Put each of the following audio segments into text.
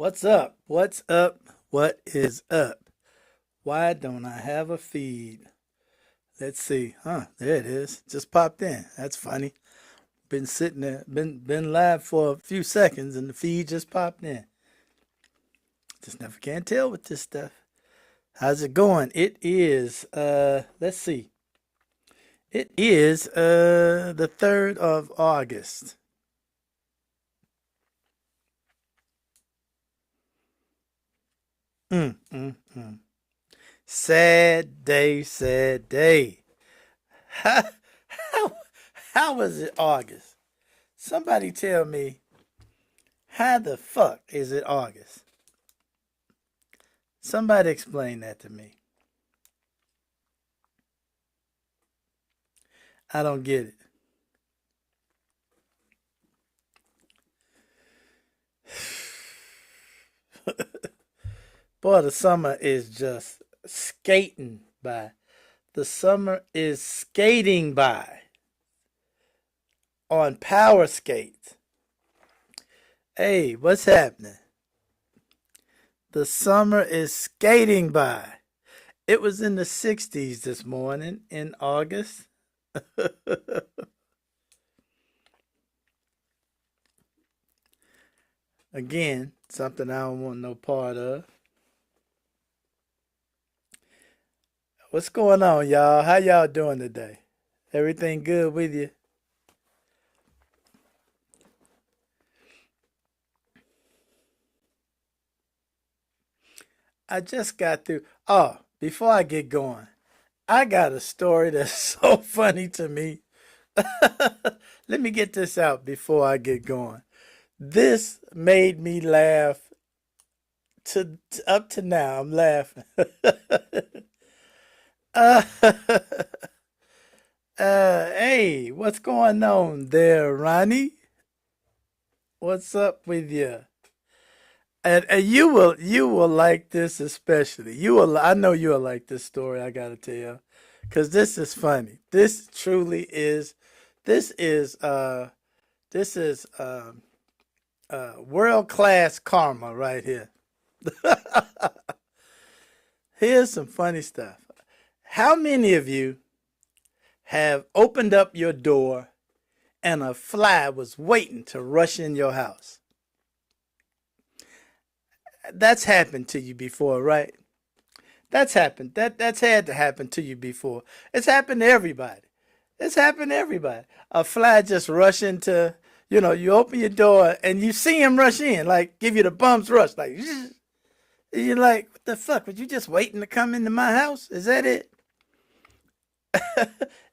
What's up? What's up? What is up? Why don't I have a feed? Let's see. There it is. Just popped in. That's funny. Been sitting there, been live for a few seconds and the feed just popped in. Just never can tell with this stuff. How's it going? It is let's see. It is the 3rd of August. Mm, mm, mm. Sad day, sad day. How, how, how was it August? Somebody tell me, how the fuck is it August? Somebody explain that to me. I don't get it. Boy, the summer is just skating by. The summer is skating by on power skates. Hey, what's happening? The summer is skating by. It was in the 60s this morning in August. Again, something I don't want no part of. What's going on, y'all? How y'all doing today? Everything good with you? I just got through. Oh, before I get going, I got a story that's so funny to me. Let me get this out before I get going. This made me laugh up to now. I'm laughing. uh, hey, what's going on there, Ronnie? What's up with you? And you will like this especially. You will. I know you'll like this story. I gotta tell, because this is funny. This truly is. This is this is world class karma right here. Here's some funny stuff. How many of you have opened up your door and a fly was waiting to rush in your house? That's happened to you before, right? That's happened. That's had to happen to you before. It's happened to everybody. It's happened to everybody. A fly just rush into, you open your door and you see him rush in, like give you the bumps rush, like you're like, what the fuck? Was you just waiting to come into my house? Is that it?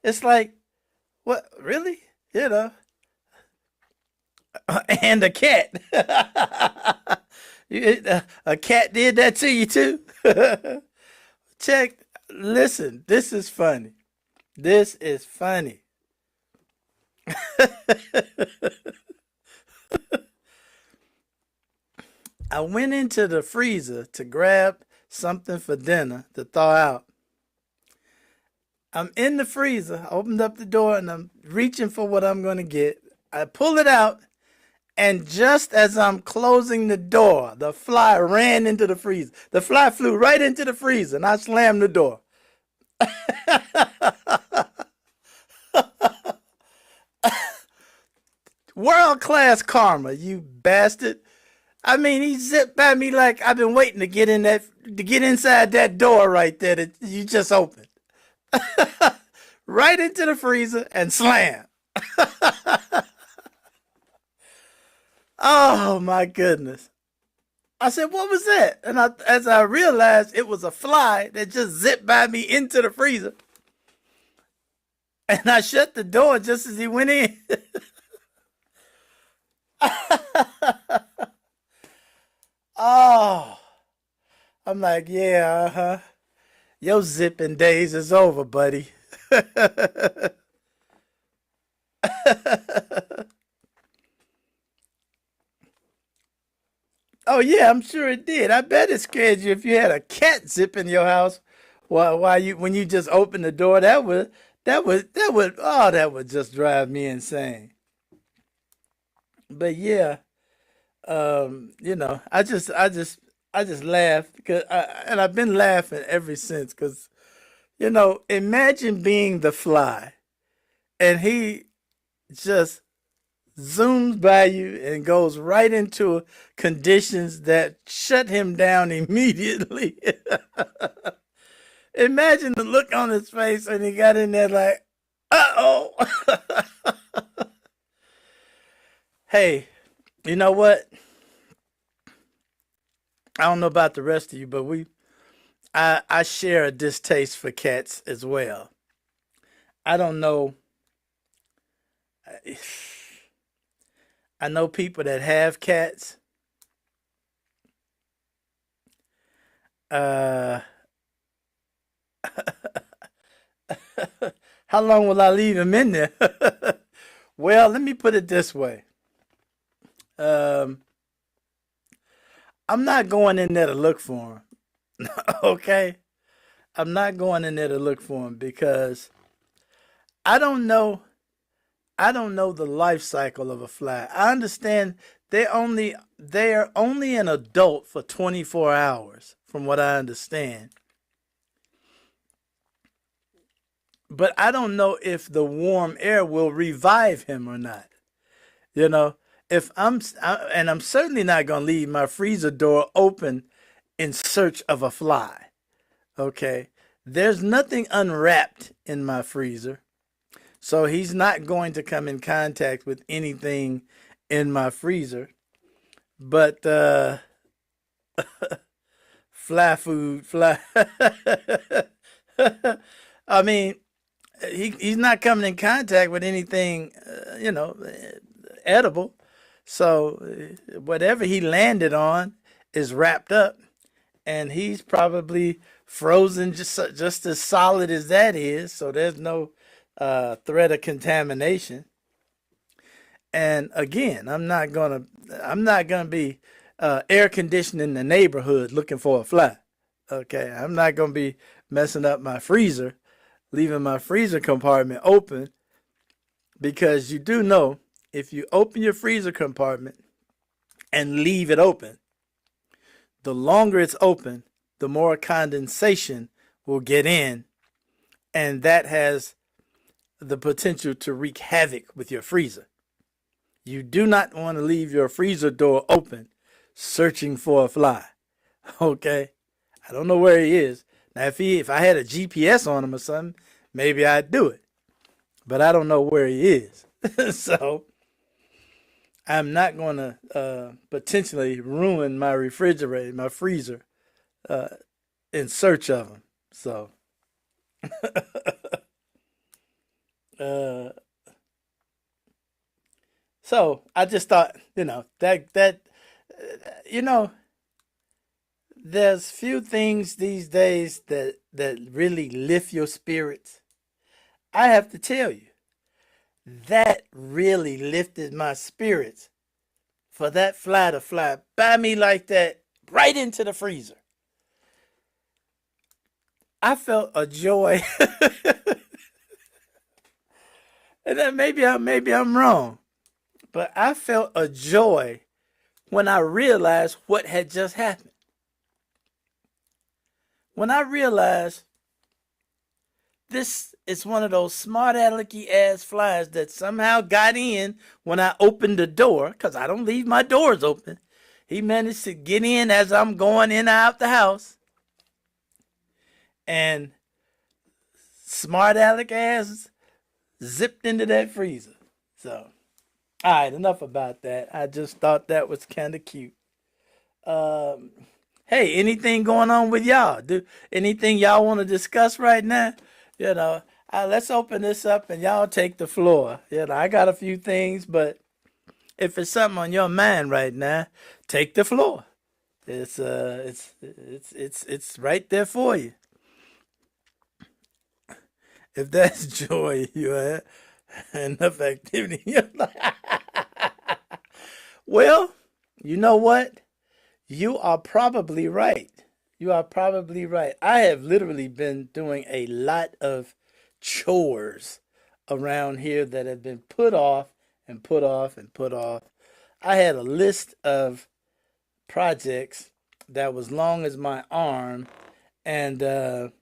It's like, what? Really? You know? And a cat. A cat did that to you too. Check. Listen, this is funny. This is funny. I went into the freezer to grab something for dinner to thaw out. I'm in the freezer. I opened up the door and I'm reaching for what I'm going to get. I pull it out, and just as I'm closing the door, the fly ran into the freezer. The fly flew right into the freezer, and I slammed the door. World class karma, you bastard. I mean, he zipped by me like I've been waiting to get inside that door right there that you just opened. Right into the freezer and slam. Oh my goodness. I said, what was that? And as I realized it was a fly that just zipped by me into the freezer. And I shut the door just as he went in. Oh, I'm like, yeah, uh-huh. Your zipping days is over, buddy. Oh yeah, I'm sure it did. I bet it scared you if you had a cat zip in your house while you when you just opened the door. That would just drive me insane. But yeah, I just laughed and I've been laughing ever since because imagine being the fly and he just zooms by you and goes right into conditions that shut him down immediately. Imagine the look on his face when he got in there like, uh-oh. Hey, you know what? I don't know about the rest of you, but I share a distaste for cats as well. I don't know. I know people that have cats. Uh, how long will I leave him in there? Well, let me put it this way. Um, I'm not going in there to look for him. Okay, I'm not going in there to look for him because I don't know. I don't know the life cycle of a fly. I understand they are only an adult for 24 hours, from what I understand. But I don't know if the warm air will revive him or not. You know, if and I'm certainly not going to leave my freezer door open in search of a fly. Okay, there's nothing unwrapped in my freezer, so he's not going to come in contact with anything in my freezer. But fly food, fly. I mean, he's not coming in contact with anything, edible. So whatever he landed on is wrapped up, and he's probably frozen just as solid as that is. So there's no threat of contamination. And again, I'm not gonna be air conditioning the neighborhood looking for a fly. Okay, I'm not gonna be messing up my freezer, leaving my freezer compartment open because you do know if you open your freezer compartment and leave it open, the longer it's open, the more condensation will get in, and that has the potential to wreak havoc with your freezer. You do not want to leave your freezer door open searching for a fly. Okay? I don't know where he is. Now if I had a GPS on him or something, maybe I'd do it. But I don't know where he is. So I'm not going to potentially ruin my refrigerator, my freezer, uh, in search of him. Uh, so I just thought, you know, there's few things these days that really lift your spirits. I have to tell you, that really lifted my spirits for that fly to fly by me like that right into the freezer. I felt a joy, and then maybe I'm wrong, but I felt a joy when I realized what had just happened. When I realized this is one of those smart alecky ass flies that somehow got in when I opened the door, because I don't leave my doors open. He managed to get in as I'm going in and out the house, and smart aleck ass zipped into that freezer. So, all right, enough about that. I just thought that was kind of cute. Um, hey, anything going on with y'all? Do anything y'all want to discuss right now? You know, let's open this up and y'all take the floor. I got a few things, but if it's something on your mind right now, take the floor. It's right there for you. If that's joy you have, enough activity in your life. Well, you know what? You are probably right. You are probably right. I have literally been doing a lot of chores around here that have been put off and put off and put off. I had a list of projects that was long as my arm, and I've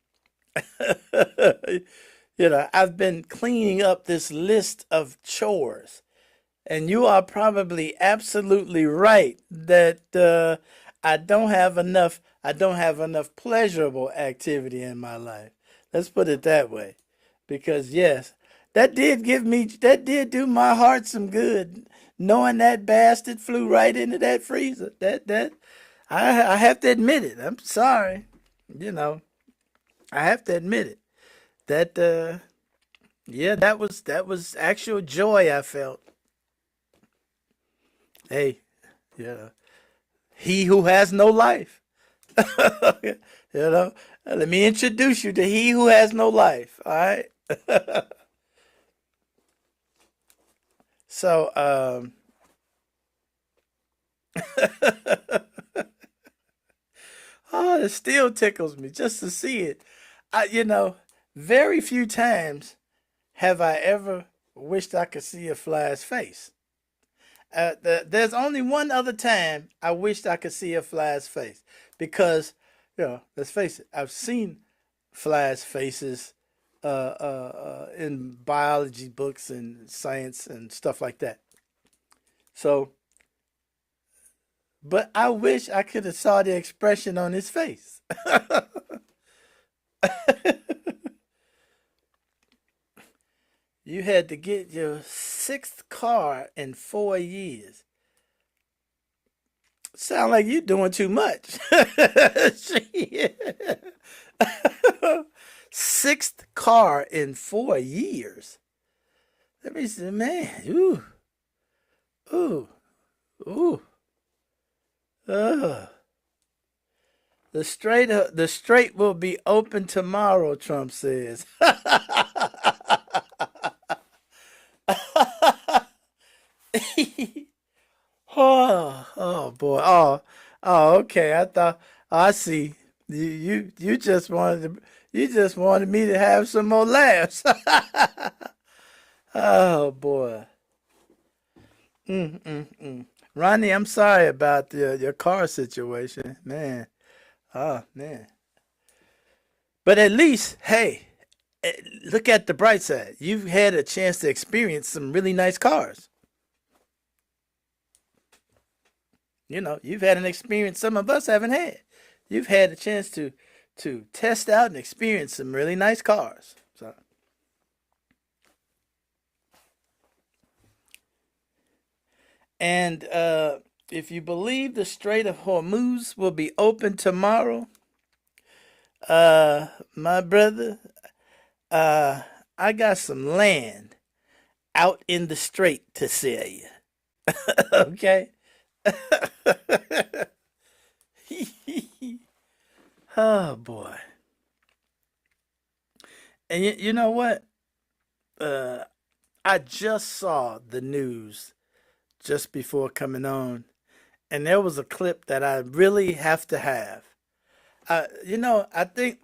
been cleaning up this list of chores. And you are probably absolutely right that I don't have enough. I don't have enough pleasurable activity in my life. Let's put it that way, because yes, that did do my heart some good. Knowing that bastard flew right into that freezer. I have to admit it. I'm sorry. You know, I have to admit it. That yeah, that was actual joy I felt. Hey, yeah, he who has no life. you know, let me introduce you to he who has no life. All right. So, oh, it still tickles me just to see it. Very few times have I ever wished I could see a fly's face. There's only one other time I wished I could see a fly's face because, let's face it, I've seen flies' faces in biology books and science and stuff like that. So, but I wish I could have saw the expression on his face. You had to get your sixth car in 4 years. Sound like you doing too much. Shit. Sixth car in 4 years. Let me see, man. Ooh, ooh, ooh. Uh. The strait will be open tomorrow, Trump says. Oh boy. Oh, okay. I see. You just wanted me to have some more laughs. Oh boy. Ronnie, I'm sorry about your car situation, man. Oh man. But at least, hey, look at the bright side. You've had a chance to experience some really nice cars. You've had an experience some of us haven't had. You've had a chance to test out and experience some really nice cars. So, and if you believe the Strait of Hormuz will be open tomorrow, my brother, I got some land out in the strait to sell you. Okay. Oh boy. And you know what? Uh, I just saw the news just before coming on, and there was a clip that I really have to have. I think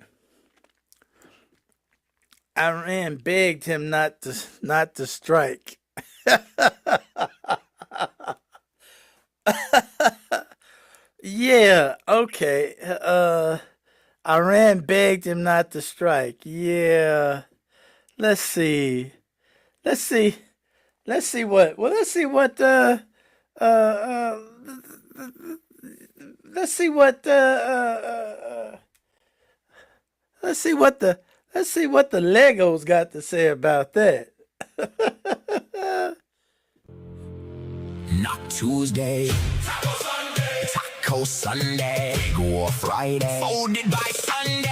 Iran begged him not to strike. Yeah, okay. Iran begged him not to strike. Yeah. Let's see. Let's see. Let's see what. Well, uh, uh let's see what let's see what the let's see what the Legos got to say about that. Not Tuesday, Taco Sunday, Go Friday, folded by Sunday.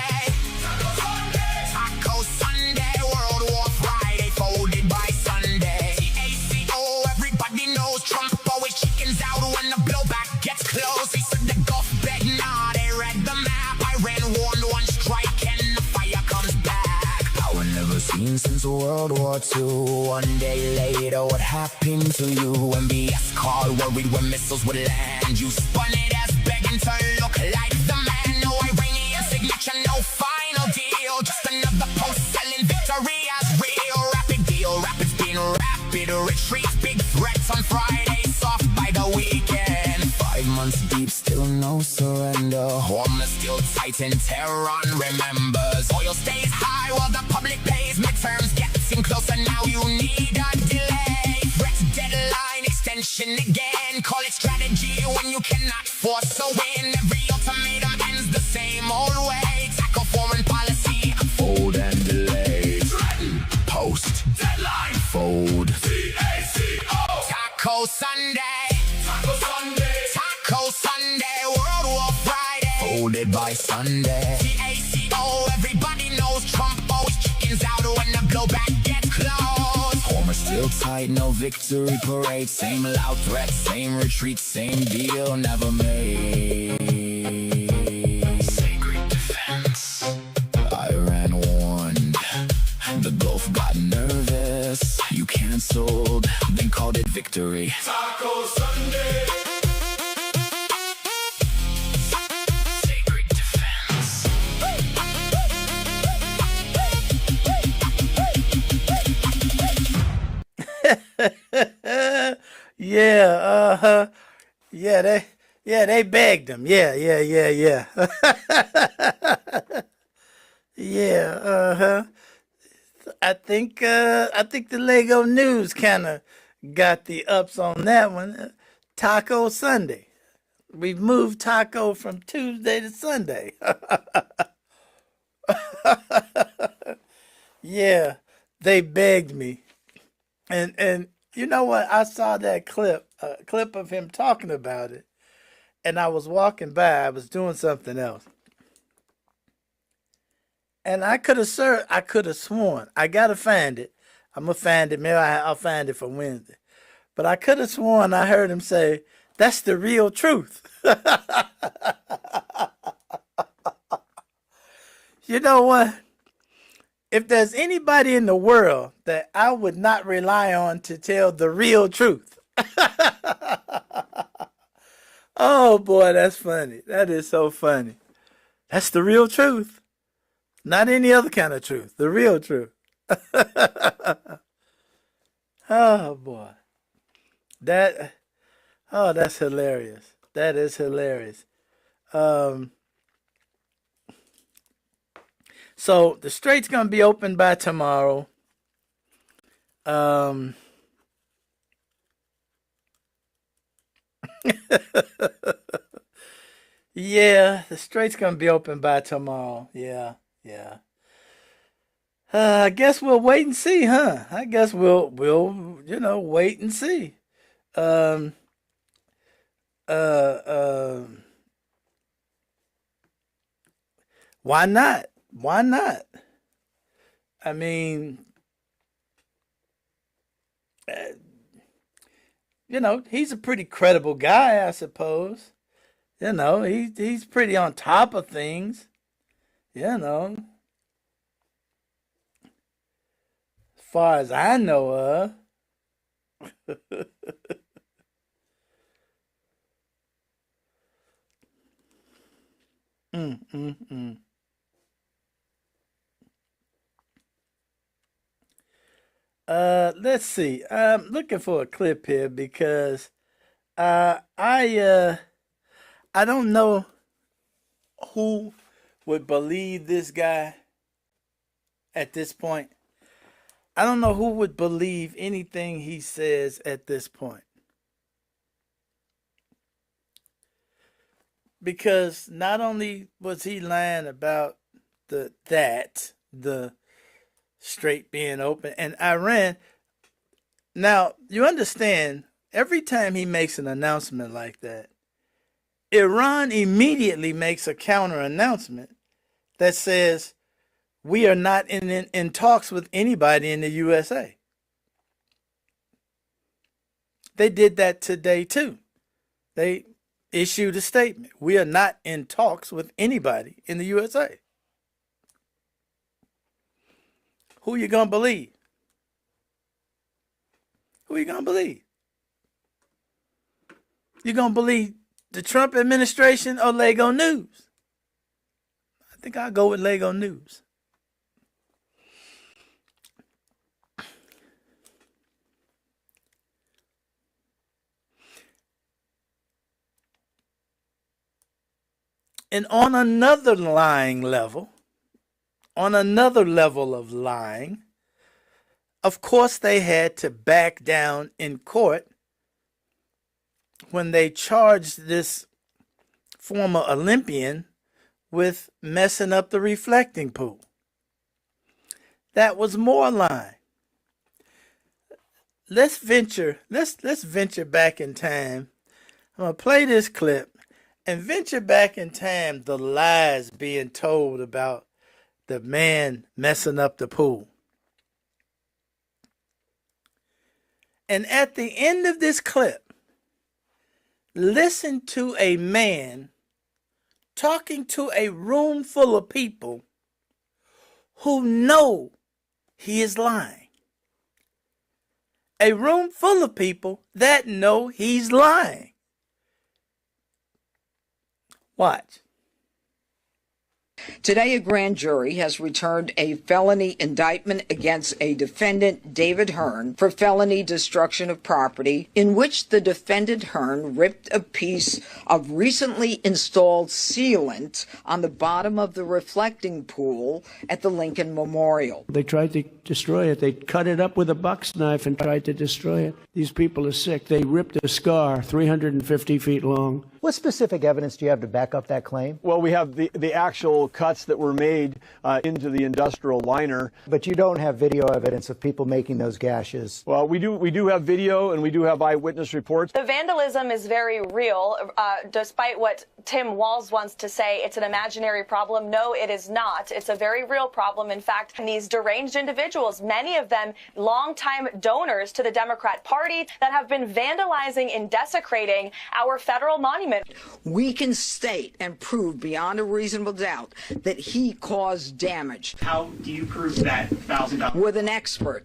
Taco Sunday, World War Friday, folded by Sunday. TACO, everybody knows Trump always chickens out when the blowback gets close. He said the Gulf bet, nah, they read the map. I ran one strike and the fire comes back. Power never seen since World War II. One day later, what happened to you? MBS called, worried when missiles would land. You spun it as begging to look like the man. No Iranian signature, no final deal. Just another post selling victory as real. Rapid deal, rapid spin, rapid retreat. Big threats on Friday, soft by the wheel. no surrender. Homeless still tight and Tehran remembers. Oil stays high while the public pays. Midterms getting closer, now you need a delay. Threat deadline extension again. Call it strategy when you cannot force a win. Every ultimatum ends the same old way. Tackle foreign policy, fold and delay. Threaten, post, deadline, fold. TACO. Taco Sunday. Taco Sunday. Taco Sunday. World War Friday. Folded by Sunday. TACO. Everybody knows Trump always chickens out when the blowback gets close. Homer still tight, no victory parade. Same loud threat, same retreat, same deal never made. Sacred defense. Iran warned. The Gulf got nervous. You canceled, then called it victory. Taco Sunday. Sacred defense. Yeah, they begged him. Yeah. Yeah, I think the Lego News kind of got the ups on that one. Taco Sunday. We've moved taco from Tuesday to Sunday. Yeah, they begged me. And you know what? I saw that clip, a clip of him talking about it, and I was walking by. I was doing something else, and I could have sworn. I gotta find it. I'm gonna find it. Maybe I'll find it for Wednesday. But I could have sworn I heard him say, "That's the real truth." You know what? If there's anybody in the world that I would not rely on to tell the real truth. Oh boy, that's funny. That is so funny. That's the real truth. Not any other kind of truth. The real truth. Oh boy. That's hilarious. That is hilarious. So the strait's gonna be open by tomorrow. Um, yeah, the strait's gonna be open by tomorrow. Yeah. I guess we'll wait and see, huh? I guess we'll wait and see. Um, uh, um, why not? Why not? I mean, uh, he's a pretty credible guy, I suppose. He's pretty on top of things. You know, as far as I know of. Mm, mm, mm. Let's see. I'm looking for a clip here because I don't know who would believe this guy at this point. I don't know who would believe anything he says at this point because not only was he lying about the straight being open and Iran. Now, you understand, every time he makes an announcement like that, Iran immediately makes a counter announcement that says, we are not in talks with anybody in the USA. They did that today too. They issued a statement. We are not in talks with anybody in the USA. Who you gonna believe? Who you gonna believe? You gonna believe the Trump administration or Lego News? I think I'll go with Lego News. And on another lying level, on another level of lying, of course they had to back down in court when they charged this former Olympian with messing up the reflecting pool. That was more lying. Let's venture back in time. I'm gonna play this clip and venture back in time, the lies being told about the man messing up the pool. And at the end of this clip, listen to a man talking to a room full of people who know he is lying. A room full of people that know he's lying. Watch. Today, a grand jury has returned a felony indictment against a defendant, David Hearn, for felony destruction of property, in which the defendant Hearn ripped a piece of recently installed sealant on the bottom of the reflecting pool at the Lincoln Memorial. They tried to destroy it. They cut it up with a box knife and tried to destroy it. These people are sick. They ripped a scar 350 feet long. What specific evidence do you have to back up that claim? Well, we have the actual cuts that were made into the industrial liner. But you don't have video evidence of people making those gashes. Well, we do have video, and we do have eyewitness reports. The vandalism is very real, despite what Tim Walz wants to say. It's an imaginary problem. No, it is not. It's a very real problem. In fact, these deranged individuals, many of them longtime donors to the Democrat Party, that have been vandalizing and desecrating our federal monument. We can state and prove beyond a reasonable doubt that he caused damage. How do you prove that $1,000? With an expert.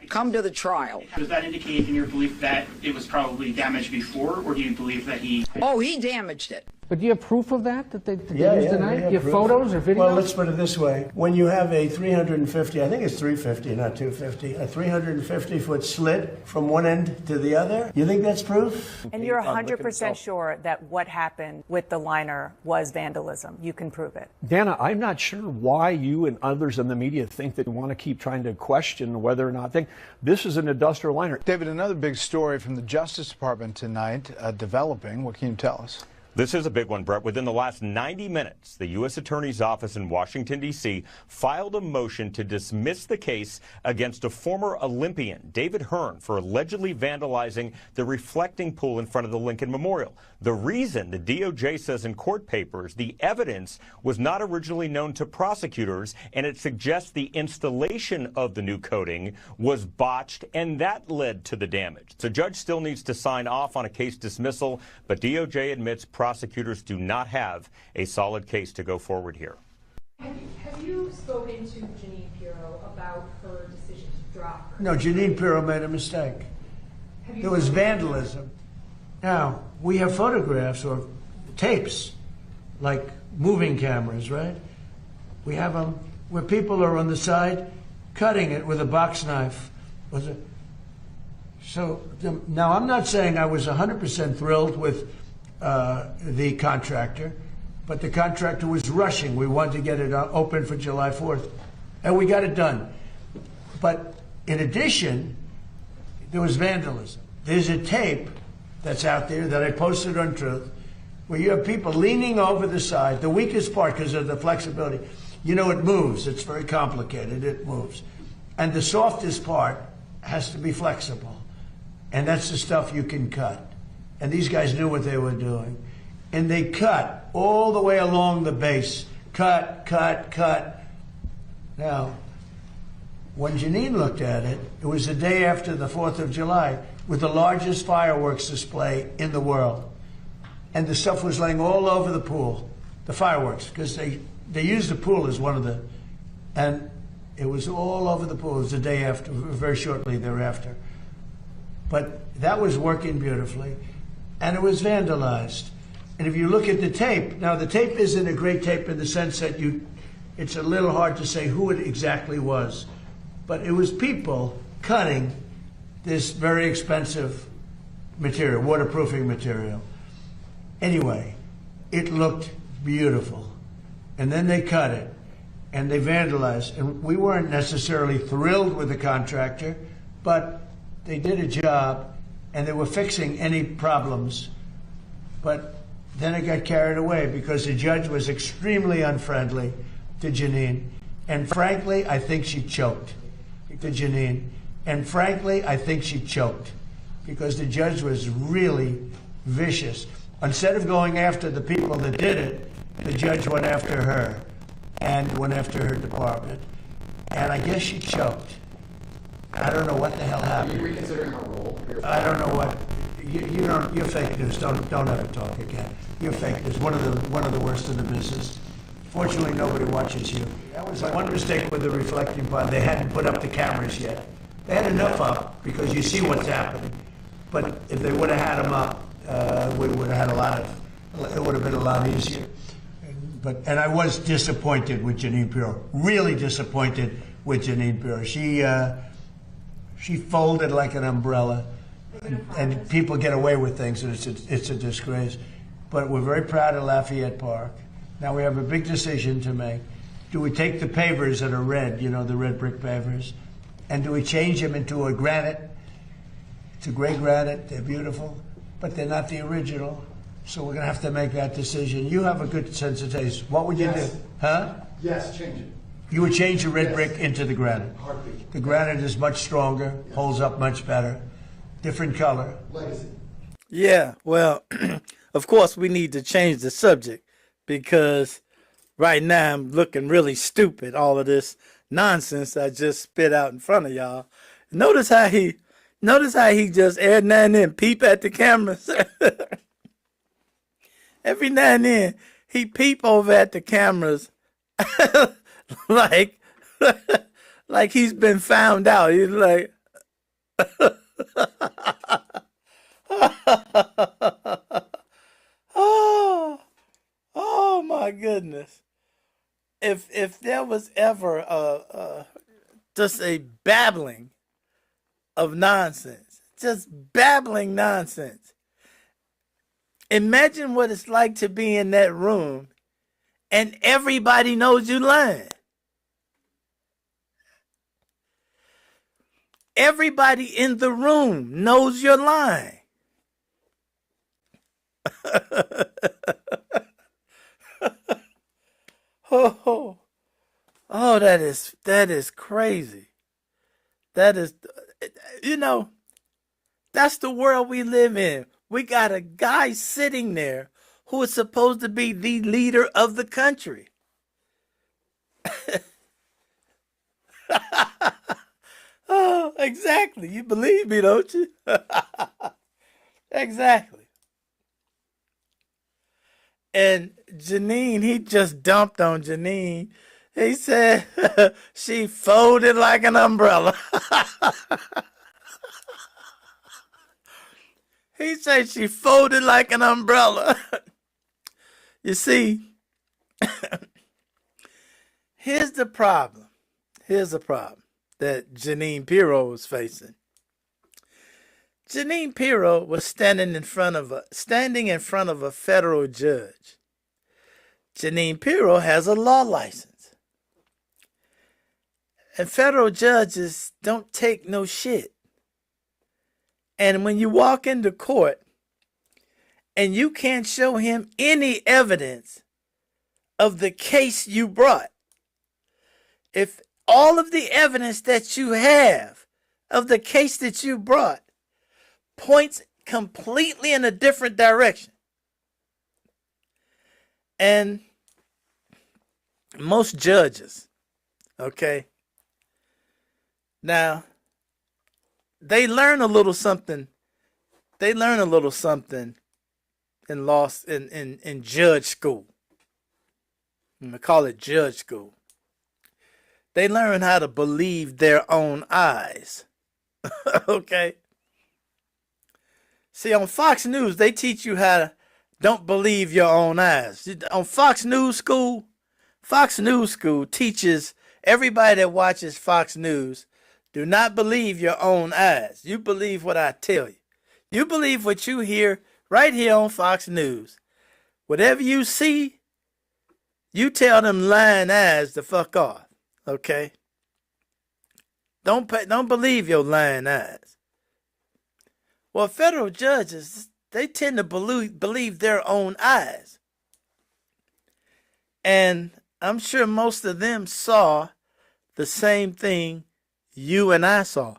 Come to the trial. Does that indicate in your belief that it was probably damaged before, or do you believe that he... Oh, he damaged it. But do you have proof of that they used tonight? Do you have photos or videos? Well, let's put it this way. When you have a 350, I think it's 350, not 250, a 350-foot slit from one end to the other, you think that's proof? And you're 100% sure that what happened with the liner was vandalism? You can prove it. Dana, I'm not sure why you and others in the media think that you want to keep trying to question whether or not this is an industrial liner. David, another big story from the Justice Department tonight developing. What can you tell us? This is a big one, Brett. Within the last 90 minutes, the U.S. Attorney's Office in Washington, D.C. filed a motion to dismiss the case against a former Olympian, David Hearn, for allegedly vandalizing the reflecting pool in front of the Lincoln Memorial. The reason, the DOJ says in court papers, the evidence was not originally known to prosecutors, and it suggests the installation of the new coating was botched, and that led to the damage. So judge still needs to sign off on a case dismissal, but DOJ admits prosecutors do not have a solid case to go forward here. Have you spoken to Jeanine Pirro about her decision to drop her? No, Jeanine Pirro made a mistake. There was vandalism. Now, we have photographs or tapes, like moving cameras, right? We have them where people are on the side cutting it with a box knife. So now I'm not saying I was 100% thrilled with the contractor, but the contractor was rushing. We wanted to get it open for July 4th, and we got it done. But in addition, there was vandalism. There's a tape that's out there that I posted on Truth, where you have people leaning over the side, the weakest part because of the flexibility. You know, it moves. It's very complicated. It moves. And the softest part has to be flexible. And that's the stuff you can cut. And these guys knew what they were doing. And they cut all the way along the base. Cut, cut, cut. Now, when Jeanine looked at it, it was the day after the 4th of July, with the largest fireworks display in the world. And the stuff was laying all over the pool, the fireworks, because they used the pool as one of the, and it was all over the pool. It was the day after, very shortly thereafter. But that was working beautifully, and it was vandalized. And if you look at the tape, now the tape isn't a great tape in the sense that it's a little hard to say who it exactly was, but it was people cutting this very expensive material, waterproofing material. Anyway, it looked beautiful. And then they cut it, and they vandalized. And we weren't necessarily thrilled with the contractor, but they did a job, and they were fixing any problems. But then it got carried away because the judge was extremely unfriendly to Jeanine. And frankly, I think she choked to Jeanine. And frankly, I think she choked because the judge was really vicious. Instead of going after the people that did it, the judge went after her and went after her department. And I guess she choked. I don't know what the hell happened. Are you reconsidering her role? I don't know what. You don't. You're fake news. Don't ever talk again. You're fake news. One of the worst in the business. Fortunately, nobody watches you. That was one mistake with the reflecting pod. They hadn't put up the cameras yet. They had enough up because you see what's happening. But if they would have had them up, we would have had a lot of. It would have been a lot easier. And I was disappointed with Jeanine Pirro. Really disappointed with Jeanine Pirro. She folded like an umbrella, and people get away with things, and it's a disgrace. But we're very proud of Lafayette Park. Now we have a big decision to make. Do we take the pavers that are red, the red brick pavers, and do we change them into a granite? It's a gray granite. They're beautiful, but they're not the original. So we're going to have to make that decision. You have a good sense of taste. What would you do? Huh? Yes, change it. You would change the red brick into the granite. Heartbeat. The granite is much stronger, holds up much better, different color. Legacy. Yeah, well, of course we need to change the subject because right now I'm looking really stupid, all of this nonsense I just spit out in front of y'all. Notice how he just every now and then peep at the cameras. Every now and then he peep over at the cameras like he's been found out. He's like oh my goodness. If there was ever just a babbling of nonsense, just babbling nonsense. Imagine what it's like to be in that room and everybody knows you lying. Everybody in the room knows you're lying. Oh, that is crazy. That is, that's the world we live in. We got a guy sitting there who is supposed to be the leader of the country. Oh, exactly. You believe me, don't you? Exactly. And Jeanine, he just dumped on Jeanine. He said she folded like an umbrella. He said she folded like an umbrella. You see, here's the problem. Here's the problem that Jeanine Pirro was facing. Jeanine Pirro was standing in front of a federal judge. Jeanine Pirro has a law license. And federal judges don't take no shit. And when you walk into court and you can't show him any evidence of the case you brought, if all of the evidence that you have of the case that you brought points completely in a different direction, and most judges, okay, now, they learn a little something. They learn a little something in judge school. I'm gonna call it judge school. They learn how to believe their own eyes. Okay. See, on Fox News, they teach you how to don't believe your own eyes. On Fox News School teaches everybody that watches Fox News, do not believe your own eyes. You believe what I tell you. You believe what you hear right here on Fox News. Whatever you see, You tell them lying eyes to fuck off, okay? Don't believe your lying eyes. Well, federal judges, they tend to believe their own eyes. And I'm sure most of them saw the same thing you and I saw.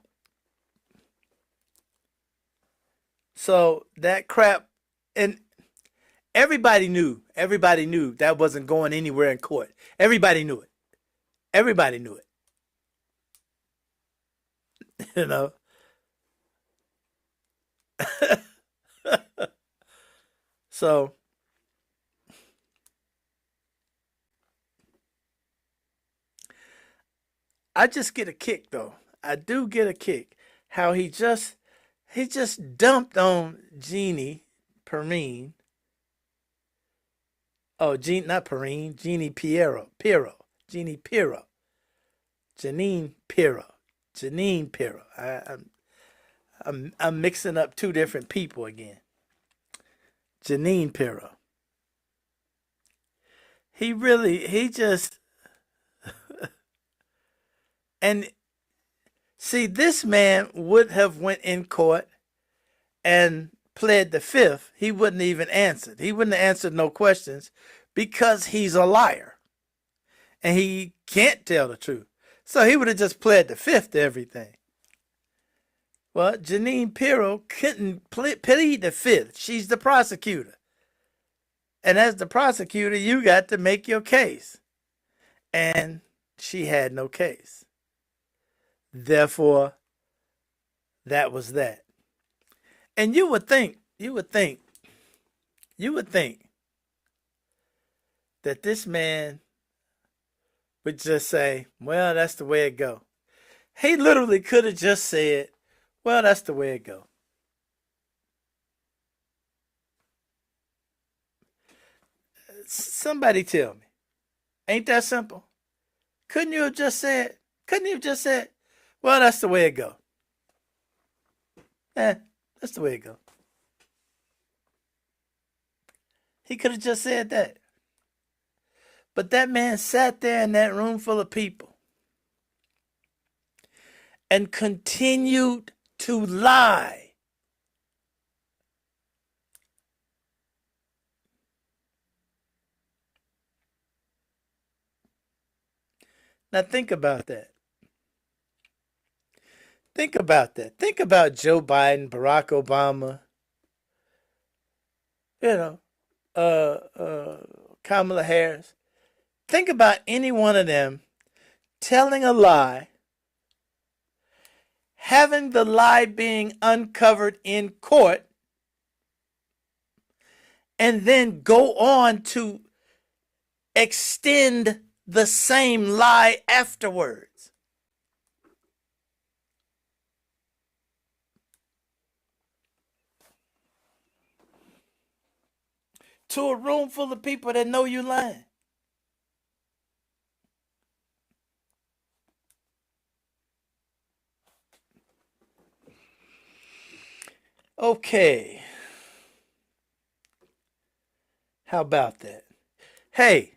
So that crap, and everybody knew that wasn't going anywhere in court. Everybody knew it. Everybody knew it. You know? So, I just get a kick, though. I do get a kick how he just dumped on Jeanine Perrine. Oh, not Perrine, Jeanine Pirro. Jeanine Pirro. Jeanine Pirro. Jeanine Pirro. I'm mixing up two different people again. Jeanine Pirro. He just and see, this man would have went in court and pled the fifth. He wouldn't even answered. He wouldn't have answered no questions because he's a liar. And he can't tell the truth. So he would have just pled the fifth to everything. Well, Jeanine Pirro couldn't plead the fifth. She's the prosecutor. And as the prosecutor, you got to make your case. And she had no case. Therefore, that was that. And you would think that this man would just say, well, that's the way it go. He literally could have just said, well, that's the way it go. Somebody tell me. Ain't that simple? Couldn't you have just said, well, that's the way it go. That's the way it go. He could have just said that. But that man sat there in that room full of people and continued to lie. Now think about that. Think about that. Think about Joe Biden, Barack Obama, Kamala Harris. Think about any one of them telling a lie, having the lie being uncovered in court, and then go on to extend the same lie afterwards. To a room full of people that know you lying. Okay. How about that? Hey,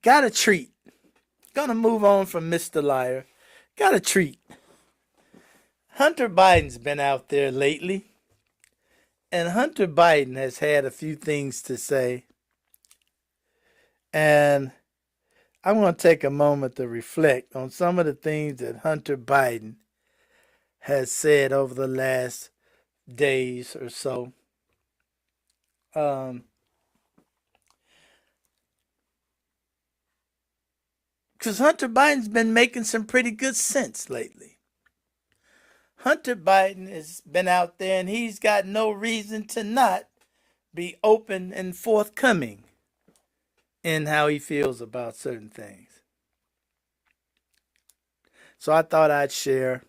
got a treat. Gonna move on from Mr. Liar. Got a treat. Hunter Biden's been out there lately. And Hunter Biden has had a few things to say. And I'm going to take a moment to reflect on some of the things that Hunter Biden has said over the last days or so. Because Hunter Biden's been making some pretty good sense lately. Hunter Biden has been out there and he's got no reason to not be open and forthcoming in how he feels about certain things. So I thought I'd share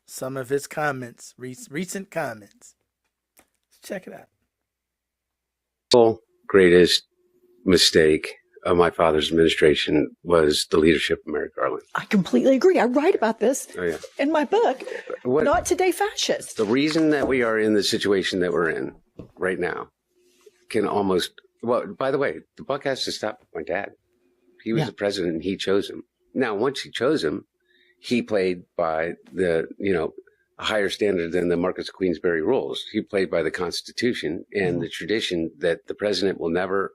some of his comments, recent comments. Let's check it out. The greatest mistake of my father's administration was the leadership of Merrick Garland. I completely agree. I write about this in my book, Not Today Fascist. The reason that we are in the situation that we're in right now can almost Well, by the way, the buck has to stop with my dad. He was the president and he chose him. Now, once he chose him, he played by the, a higher standard than the Marquess of Queensberry rules. He played by the Constitution and the tradition that the president will never,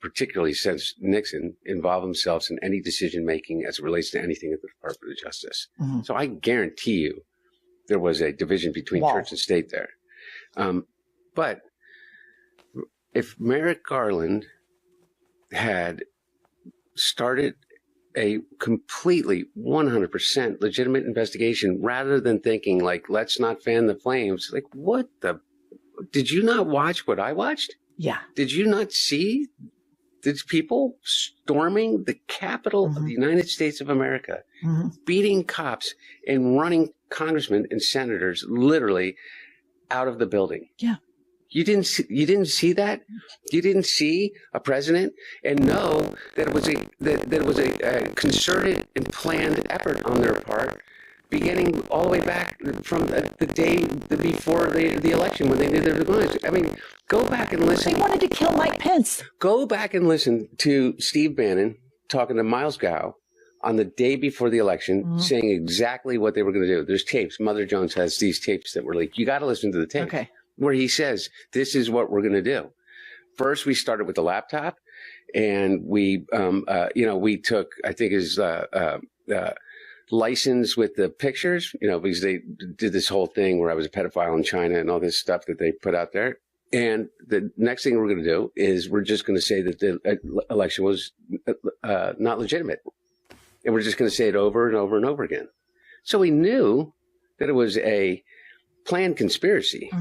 particularly since Nixon, involve himself in any decision making as it relates to anything at the Department of Justice. So I guarantee you there was a division between church and state there. But if Merrick Garland had started a completely 100% legitimate investigation rather than thinking like, let's not fan the flames, like did you not watch what I watched? Yeah. Did you not see these people storming the Capitol of the United States of America, beating cops and running congressmen and senators literally out of the building? Yeah. You didn't see that? You didn't see a president and know that it was a concerted and planned effort on their part, beginning all the way back from the day before the election when they did their demise. I mean, go back and listen. They wanted to kill Mike Pence. Go back and listen to Steve Bannon talking to Miles Gow on the day before the election, saying exactly what they were going to do. There's tapes. Mother Jones has these tapes that were leaked. You got to listen to the tape. Okay. Where he says, this is what we're going to do. First, we started with the laptop, and we took, I think, his license with the pictures, because they did this whole thing where I was a pedophile in China and all this stuff that they put out there. And the next thing we're going to do is we're just going to say that the election was not legitimate. And we're just going to say it over and over and over again. So we knew that it was a planned conspiracy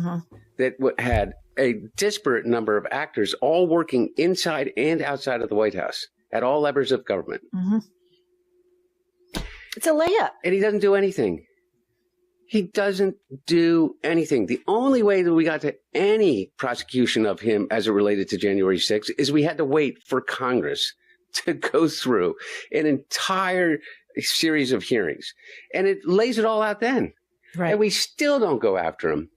that had a disparate number of actors all working inside and outside of the White House at all levels of government. It's a layup. And he doesn't do anything. He doesn't do anything. The only way that we got to any prosecution of him as it related to January 6th is we had to wait for Congress to go through an entire series of hearings. And it lays it all out then. Right. And we still don't go after him.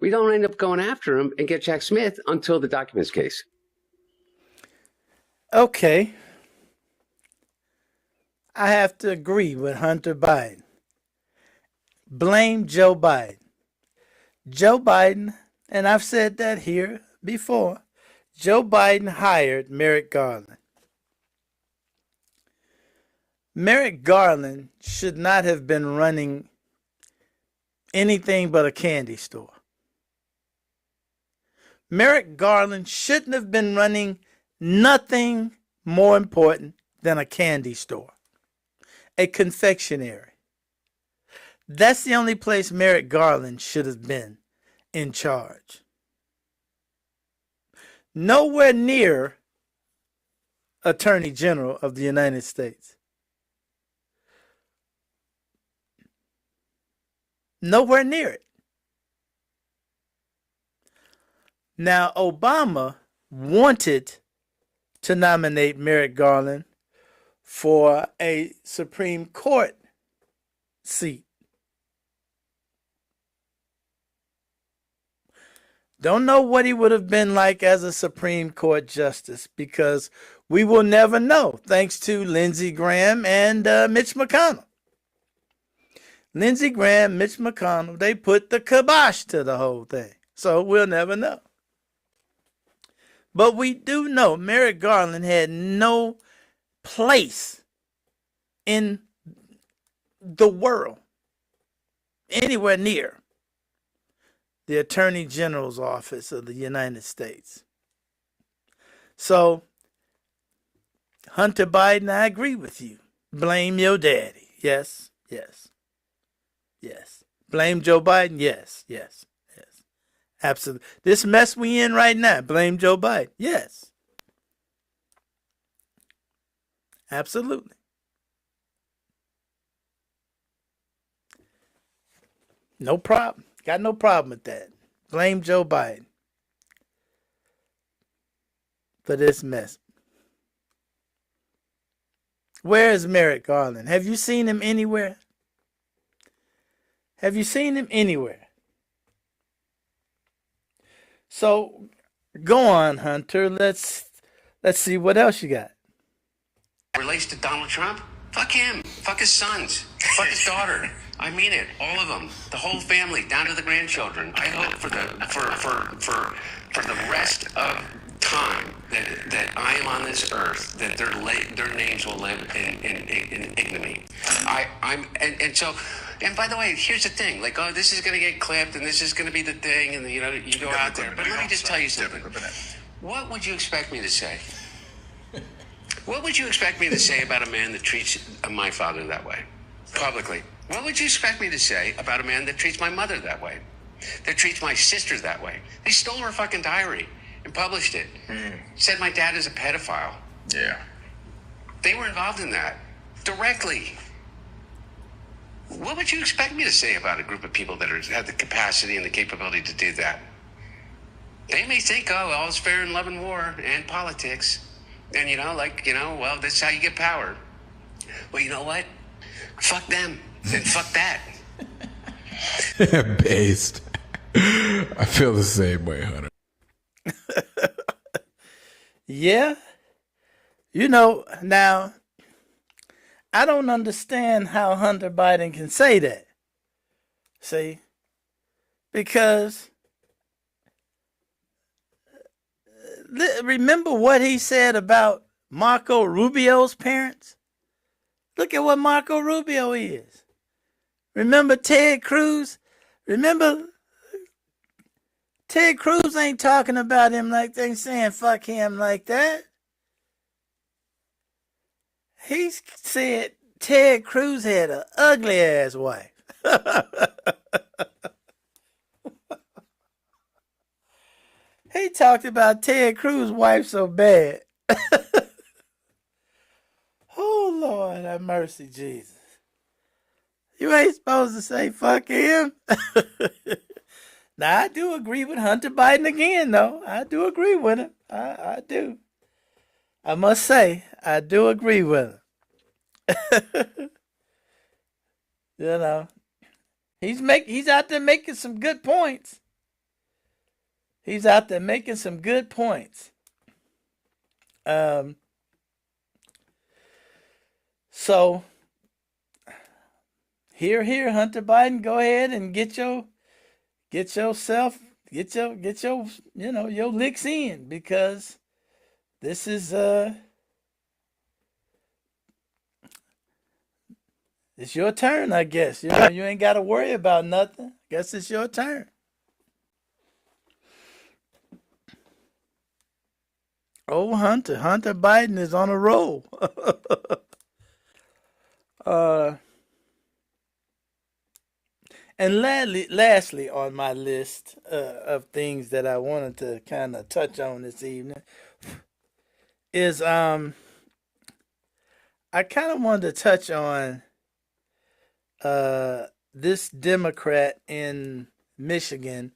We don't end up going after him and get Jack Smith until the documents case. Okay. I have to agree with Hunter Biden. Blame Joe Biden. Joe Biden, and I've said that here before, Joe Biden hired Merrick Garland. Merrick Garland should not have been running anything but a candy store. Merrick Garland shouldn't have been running nothing more important than a candy store, a confectionery. That's the only place Merrick Garland should have been in charge. Nowhere near Attorney General of the United States. Nowhere near it. Now, Obama wanted to nominate Merrick Garland for a Supreme Court seat. Don't know what he would have been like as a Supreme Court justice, because we will never know, thanks to Lindsey Graham and Mitch McConnell. Lindsey Graham, Mitch McConnell, they put the kibosh to the whole thing. So we'll never know. But we do know Merrick Garland had no place in the world, anywhere near the Attorney General's office of the United States. So, Hunter Biden, I agree with you. Blame your daddy. Yes, yes, yes. Blame Joe Biden. Yes, yes, yes. Absolutely. This mess we in right now, blame Joe Biden. Yes. Absolutely. No problem. Got no problem with that. Blame Joe Biden for this mess. Where is Merrick Garland? Have you seen him anywhere? Have you seen him anywhere? So Go on, Hunter. Let's see what else you got. Relates to Donald Trump? Fuck him. Fuck his sons. Fuck his daughter. I mean it. All of them. The whole family, down to the grandchildren. I hope for the rest of time that I am on this earth, that their names will live in ignominy. And by the way, here's the thing. Like, oh, this is going to get clipped, and this is going to be the thing, and you go out there. But let me just tell you something. What would you expect me to say? What would you expect me to say about a man that treats my father that way, publicly? What would you expect me to say about a man that treats my mother that way, that treats my sister that way? They stole her fucking diary and published it. Said my dad is a pedophile. Yeah. They were involved in that directly. What would you expect me to say about a group of people that have the capacity and the capability to do that? They may think, oh, all's fair in love and war and politics. And, well, this is how you get power. Well, you know what? Fuck them. And fuck that. Based. I feel the same way, Hunter. Yeah. Now, I don't understand how Hunter Biden can say that. See? Because remember what he said about Marco Rubio's parents? Look at what Marco Rubio is. Remember Ted Cruz? Remember Ted Cruz ain't talking about him like they saying fuck him like that. He said Ted Cruz had an ugly ass wife. He talked about Ted Cruz's wife so bad. Oh, Lord, have mercy, Jesus. You ain't supposed to say fuck him. Now, I do agree with Hunter Biden again, though. I do agree with him. I do. I must say, I do agree with him. He's out there making some good points. So here, Hunter Biden, go ahead and get your licks in, because this is it's your turn, I guess. You ain't got to worry about nothing. Guess it's your turn. Oh, Hunter Biden is on a roll. And lastly on my list of things that I wanted to kind of touch on this evening is I kind of wanted to touch on this Democrat in Michigan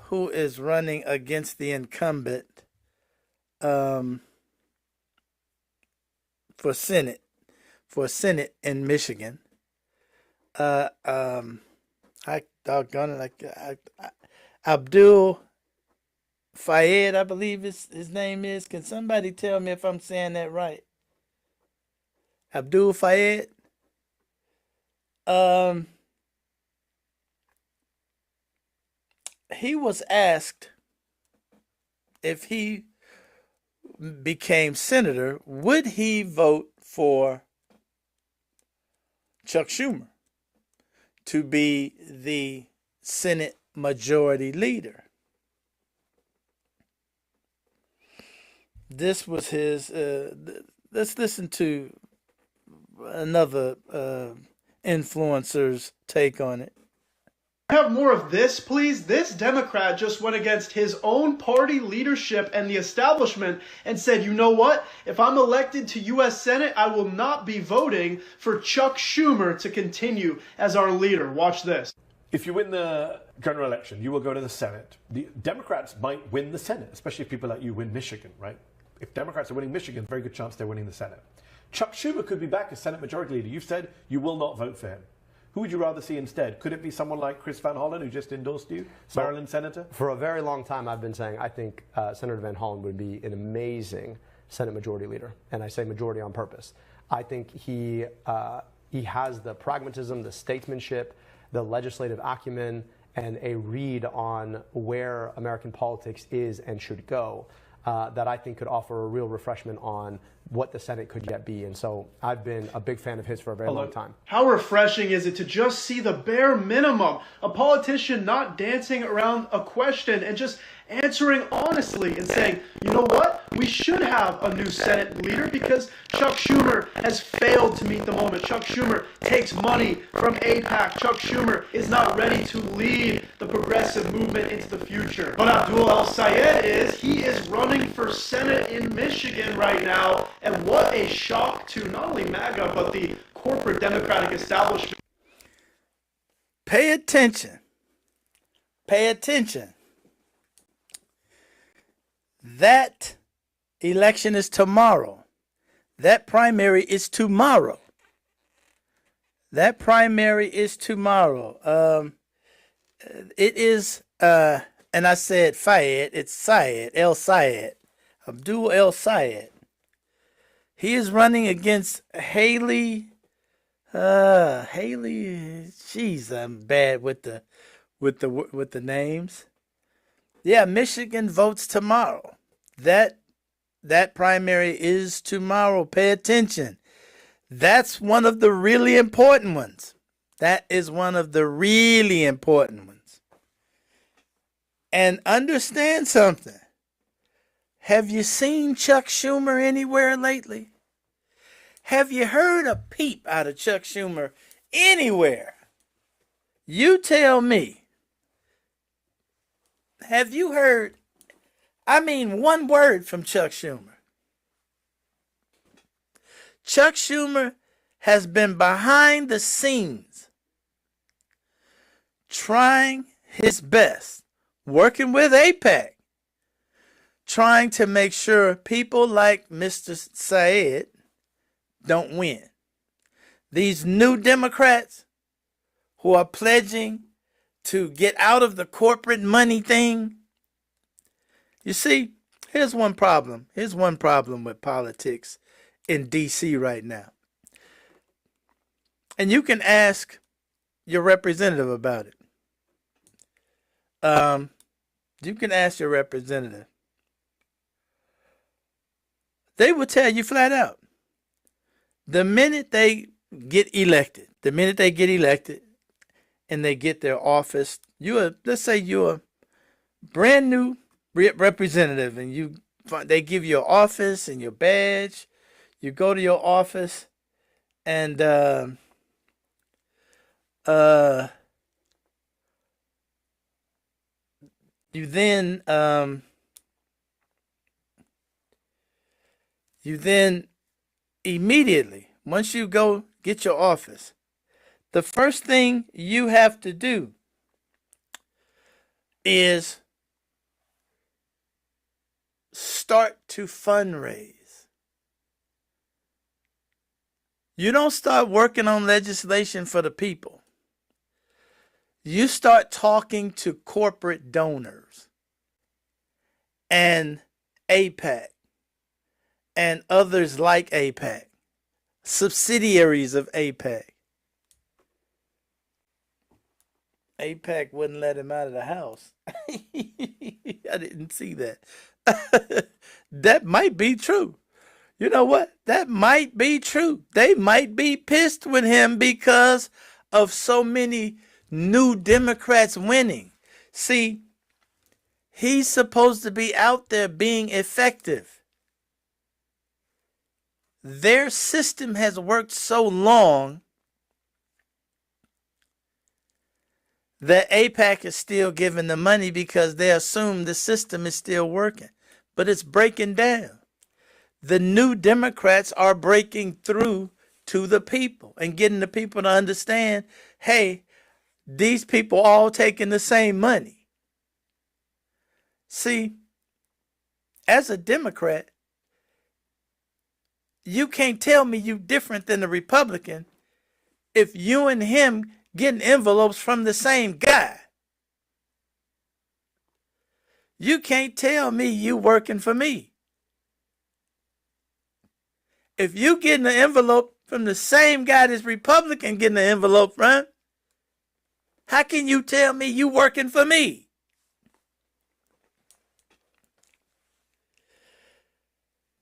who is running against the incumbent for Senate in Michigan. Abdul Fayed, I believe his name is. Can somebody tell me if I'm saying that right? Abdul Fayed. He was asked if he became senator, would he vote for Chuck Schumer to be the Senate Majority Leader? This was his. Let's listen to another influencer's take on it. Have more of this, please? This Democrat just went against his own party leadership and the establishment and said, you know what? If I'm elected to U.S. Senate, I will not be voting for Chuck Schumer to continue as our leader. Watch this. If you win the general election, you will go to the Senate. The Democrats might win the Senate, especially if people like you win Michigan, right? If Democrats are winning Michigan, very good chance they're winning the Senate. Chuck Schumer could be back as Senate Majority Leader. You've said you will not vote for him. Who would you rather see instead? Could it be someone like Chris Van Hollen, who just endorsed you, Maryland senator? For a very long time, I've been saying I think Senator Van Hollen would be an amazing Senate Majority Leader, and I say majority on purpose. I think he has the pragmatism, the statesmanship, the legislative acumen, and a read on where American politics is and should go that I think could offer a real refreshment on what the Senate could yet be. And so I've been a big fan of his for a very long time. How refreshing is it to just see the bare minimum? A politician not dancing around a question and just answering honestly and saying, you know what? We should have a new Senate leader because Chuck Schumer has failed to meet the moment. Chuck Schumer takes money from AIPAC. Chuck Schumer is not ready to lead the progressive movement into the future. But Abdul El-Sayed is. He is running for Senate in Michigan right now. And what a shock to not only MAGA, but the corporate Democratic establishment. Pay attention. Pay attention. That election is tomorrow. That primary is tomorrow. That primary is tomorrow. It is, and I said Fayed, it's Syed, El-Sayed, Abdul El-Sayed. He is running against Haley. Jeez, I'm bad with the names. Yeah, Michigan votes tomorrow. That primary is tomorrow. Pay attention. That's one of the really important ones. That is one of the really important ones. And understand something. Have you seen Chuck Schumer anywhere lately? Have you heard a peep out of Chuck Schumer anywhere? You tell me. Have you heard, one word from Chuck Schumer? Chuck Schumer has been behind the scenes trying his best, working with AIPAC, trying to make sure people like Mr. Syed don't win. These new Democrats who are pledging to get out of the corporate money thing. You see, here's one problem. Here's one problem with politics in D.C. right now. And you can ask your representative about it. You can ask your representative. They will tell you flat out. The minute they get elected, and they get their office, let's say you're a brand new representative, and they give you your office and your badge. You go to your office, and you then immediately, once you go get your office, the first thing you have to do is start to fundraise. You don't start working on legislation for the people. You start talking to corporate donors and AIPAC and others like AIPAC, subsidiaries of AIPAC. AIPAC wouldn't let him out of the house. I didn't see that. That might be true. You know what? That might be true. They might be pissed with him because of so many new Democrats winning. See, he's supposed to be out there being effective. Their system has worked so long that AIPAC is still giving the money because they assume the system is still working. But it's breaking down. The new Democrats are breaking through to the people and getting the people to understand, hey, these people all taking the same money. See, as a Democrat, you can't tell me you different than a Republican if you and him getting envelopes from the same guy. You can't tell me you working for me. If you getting an envelope from the same guy this Republican getting an envelope from, how can you tell me you working for me?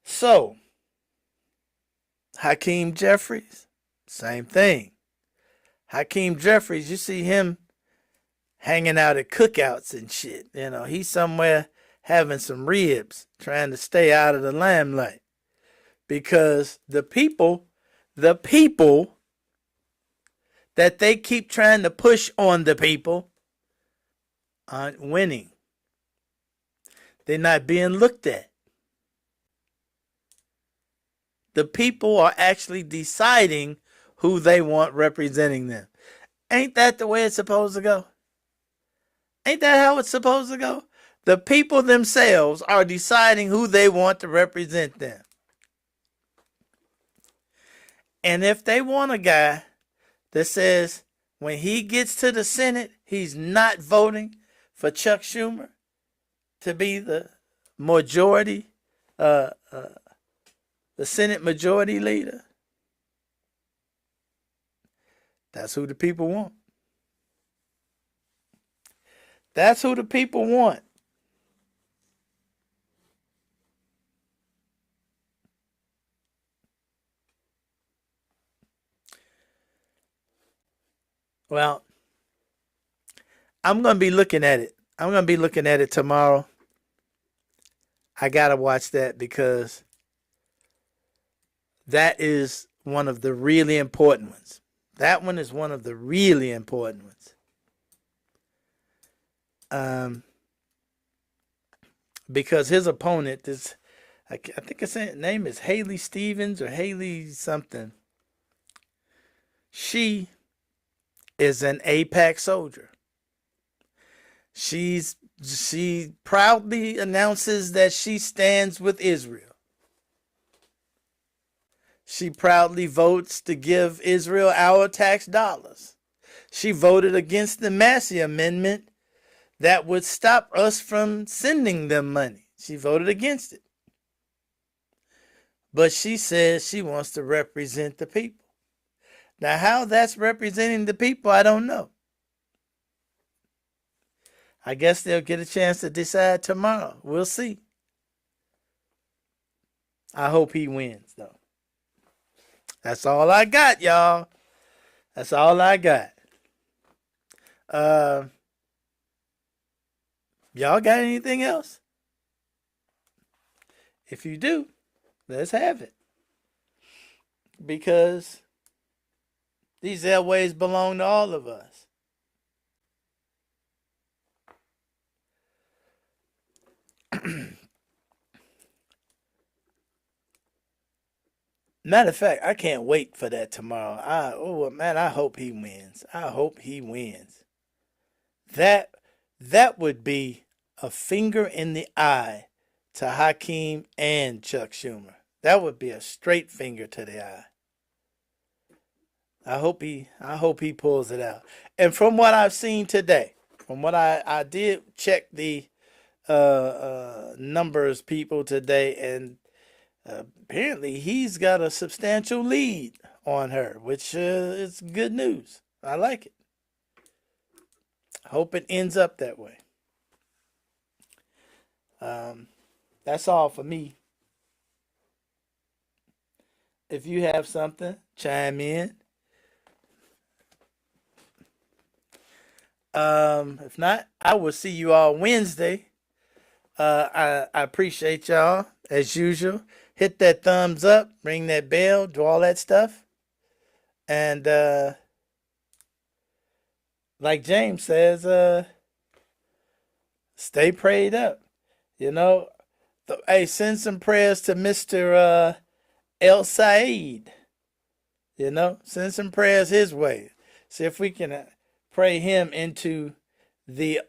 So, Hakeem Jeffries, same thing. Hakeem Jeffries, you see him hanging out at cookouts and shit. You know, he's somewhere having some ribs, trying to stay out of the limelight. Because the people that they keep trying to push on the people aren't winning. They're not being looked at. The people are actually deciding who they want representing them. Ain't that the way it's supposed to go? Ain't that how it's supposed to go? The people themselves are deciding who they want to represent them. And if they want a guy that says when he gets to the Senate, he's not voting for Chuck Schumer to be the majority, the Senate majority leader, that's who the people want. That's who the people want. Well, I'm going to be looking at it. I'm going to be looking at it tomorrow. I got to watch that because that is one of the really important ones. That one is one of the really important ones. Because his opponent is, I think his name is Haley Stevens or Haley something. She is an AIPAC soldier. She proudly announces that she stands with Israel. She proudly votes to give Israel our tax dollars. She voted against the Massey Amendment that would stop us from sending them money. She voted against it. But she says she wants to represent the people. Now, how that's representing the people, I don't know. I guess they'll get a chance to decide tomorrow. We'll see. I hope he wins, though. That's all I got, y'all. That's all I got. Y'all got anything else? If you do, let's have it. Because these airways belong to all of us. Matter of fact, I can't wait for that tomorrow. I hope he wins. I hope he wins. That would be a finger in the eye to Hakeem and Chuck Schumer. That would be a straight finger to the eye. I hope he pulls it out. And from what I've seen today, from what I did check the numbers people today, and apparently he's got a substantial lead on her, which is good news. I like it. I hope it ends up that way. That's all for me. If you have something, chime in. If not, I will see you all Wednesday. I appreciate y'all as usual. Hit that thumbs up, ring that bell, do all that stuff. And like James says, stay prayed up. You know, hey, send some prayers to Mr. El Said. You know, send some prayers his way. See if we can pray him into the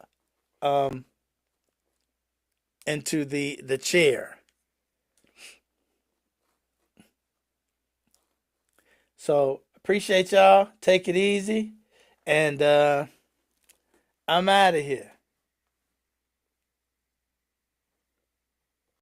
chair. So appreciate y'all. Take it easy. And I'm out of here.